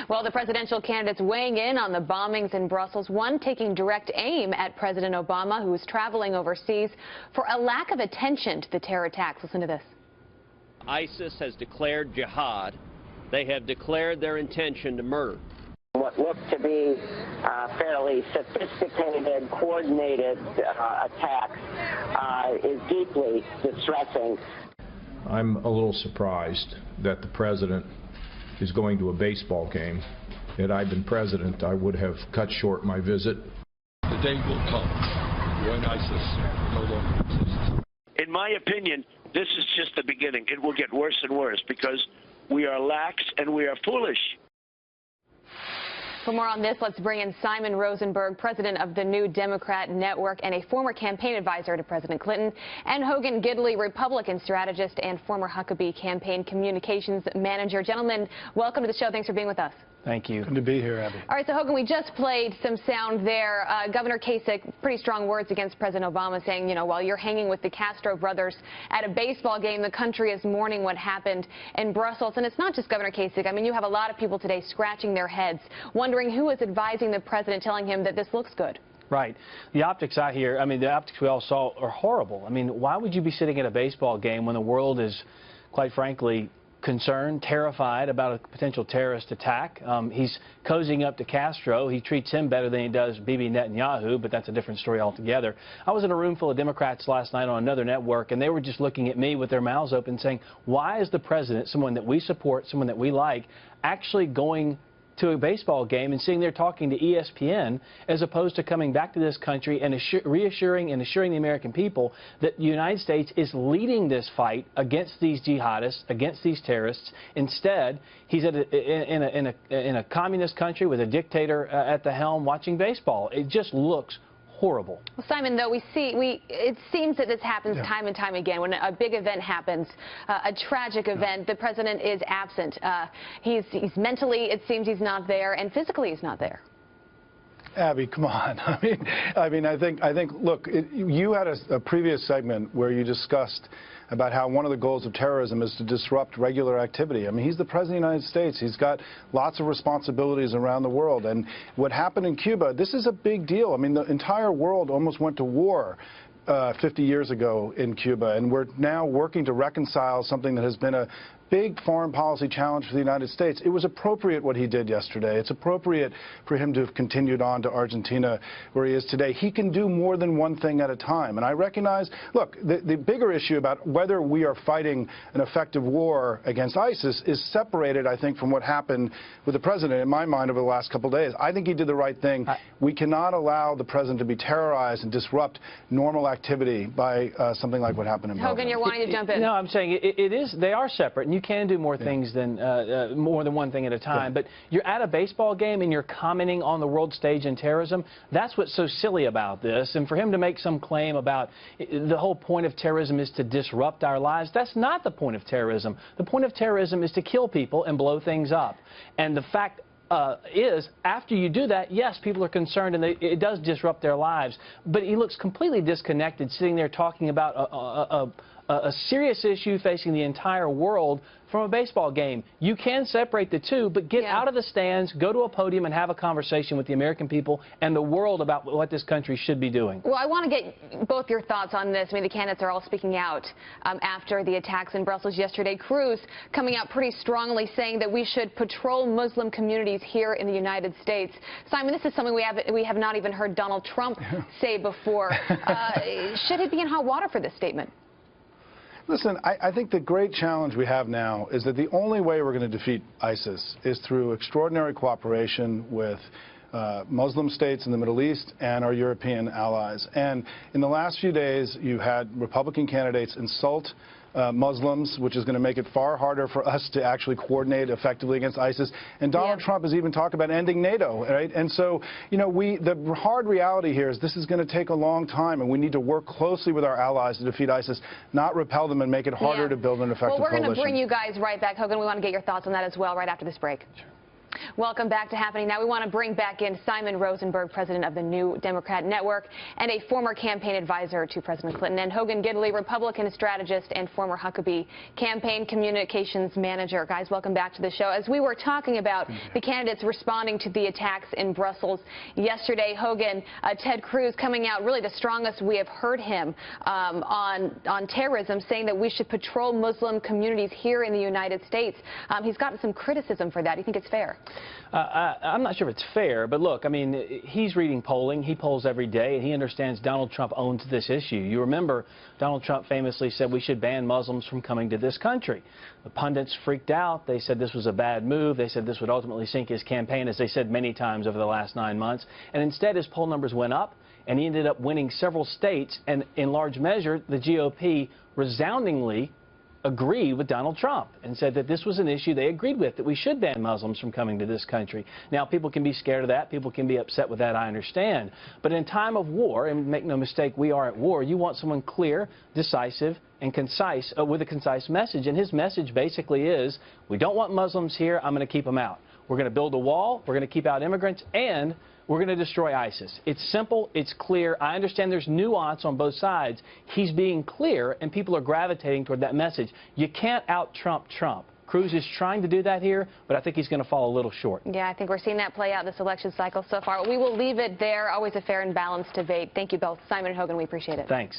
Well, the presidential candidates weighing in on the bombings in Brussels, one taking direct aim at President Obama, who was traveling overseas, for a lack of attention to the terror attacks. Listen to this. ISIS has declared jihad. They have declared their intention to murder. What looked to be fairly sophisticated, coordinated attacks is deeply distressing. I'm a little surprised that the president is going to a baseball game. Had I been president, I would have cut short my visit. The day will come when ISIS no longer exists. In my opinion, this is just the beginning. It will get worse and worse because we are lax and we are foolish. For more on this, let's bring in Simon Rosenberg, president of the New Democrat Network and a former campaign advisor to President Clinton, and Hogan Gidley, Republican strategist and former Huckabee campaign communications manager. Gentlemen, welcome to the show. Thanks for being with us. Thank you. Good to be here, Abby. All right, so Hogan, we just played some sound there. Governor Kasich, pretty strong words against President Obama, saying, you know, while you're hanging with the Castro brothers at a baseball game, the country is mourning what happened in Brussels. And it's not just Governor Kasich. I mean, you have a lot of people today scratching their heads, wondering who is advising the president, telling him that this looks good. Right. The optics I hear, I mean, the optics we all saw are horrible. I mean, why would you be sitting at a baseball game when the world is, quite frankly, concerned, terrified about a potential terrorist attack? He's cozying up to Castro. He treats him better than he does Bibi Netanyahu, but that's a different story altogether. I was in a room full of Democrats last night on another network, and they were just looking at me with their mouths open saying, why is the president, someone that we support, someone that we like, actually going to a baseball game and sitting there talking to ESPN as opposed to coming back to this country and reassuring and assuring the American people that the United States is leading this fight against these jihadists, against these terrorists. Instead, he's in a communist country with a dictator at the helm watching baseball. It just looks horrible. Well, Simon, though, it seems that this happens time and time again. When a big event happens, a tragic event, the president is absent. He's mentally, it seems he's not there, and physically he's not there. Abby, come on. I mean, I think. Look, you had a previous segment where you discussed about how one of the goals of terrorism is to disrupt regular activity. I mean, he's the president of the United States. He's got lots of responsibilities around the world. And what happened in Cuba, this is a big deal. I mean, the entire world almost went to war 50 years ago in Cuba, and we're now working to reconcile something that has been a big foreign policy challenge for the United States. It was appropriate what he did yesterday. It's appropriate for him to have continued on to Argentina where he is today. He can do more than one thing at a time. And I recognize, look, the bigger issue about whether we are fighting an effective war against ISIS is separated, I think, from what happened with the president, in my mind, over the last couple of days. I think he did the right thing. We cannot allow the president to be terrorized and disrupt normal activity by something like what happened in Belgium. Hogan, you're wanting to jump in. No, I'm saying they are separate. And you can do more things than more than one thing at a time. But you're at a baseball game and you're commenting on the world stage in terrorism. That's what's so silly about this. And for him to make some claim about the whole point of terrorism is to disrupt our lives, that's not the point of terrorism. The point of terrorism is to kill people and blow things up. And the fact is, after you do that, yes, people are concerned and it does disrupt their lives. But he looks completely disconnected, sitting there talking about a serious issue facing the entire world from a baseball game. You can separate the two, but get out of the stands, go to a podium and have a conversation with the American people and the world about what this country should be doing. Well, I want to get both your thoughts on this. I mean, the candidates are all speaking out after the attacks in Brussels yesterday. Cruz coming out pretty strongly saying that we should patrol Muslim communities here in the United States. Simon, this is something we have not even heard Donald Trump say before. Should it be in hot water for this statement? Listen, I think the great challenge we have now is that the only way we're going to defeat ISIS is through extraordinary cooperation with Muslim states in the Middle East and our European allies. And in the last few days, you had Republican candidates insult Muslims, which is going to make it far harder for us to actually coordinate effectively against ISIS. And Donald Trump has even talked about ending NATO, right? And so, you know, the hard reality here is this is going to take a long time, and we need to work closely with our allies to defeat ISIS, not repel them and make it harder to build an effective coalition. Well, we're going to bring you guys right back. Hogan, we want to get your thoughts on that as well right after this break. Sure. Welcome back to Happening Now. We want to bring back in Simon Rosenberg, president of the New Democrat Network and a former campaign advisor to President Clinton, and Hogan Gidley, Republican strategist and former Huckabee campaign communications manager. Guys, welcome back to the show. As we were talking about the candidates responding to the attacks in Brussels yesterday, Hogan, Ted Cruz coming out really the strongest we have heard him on terrorism, saying that we should patrol Muslim communities here in the United States. He's gotten some criticism for that. Do you think it's fair? I'm not sure if it's fair, but look, I mean, he's reading polling. He polls every day, and he understands Donald Trump owns this issue. You remember Donald Trump famously said we should ban Muslims from coming to this country. The pundits freaked out. They said this was a bad move. They said this would ultimately sink his campaign, as they said many times over the last 9 months. And instead, his poll numbers went up, and he ended up winning several states, and in large measure, the GOP resoundingly agreed with Donald Trump and said that this was an issue they agreed with, that we should ban Muslims from coming to this country. Now, people can be scared of that. People can be upset with that. I understand. But in time of war, and make no mistake, we are at war, you want someone clear, decisive, and concise, with a concise message. And his message basically is, we don't want Muslims here. I'm going to keep them out. We're going to build a wall. We're going to keep out immigrants. And we're going to destroy ISIS. It's simple. It's clear. I understand there's nuance on both sides. He's being clear, and people are gravitating toward that message. You can't out-Trump Trump. Cruz is trying to do that here, but I think he's going to fall a little short. Yeah, I think we're seeing that play out this election cycle so far. We will leave it there. Always a fair and balanced debate. Thank you both. Simon and Hogan, we appreciate it. Thanks.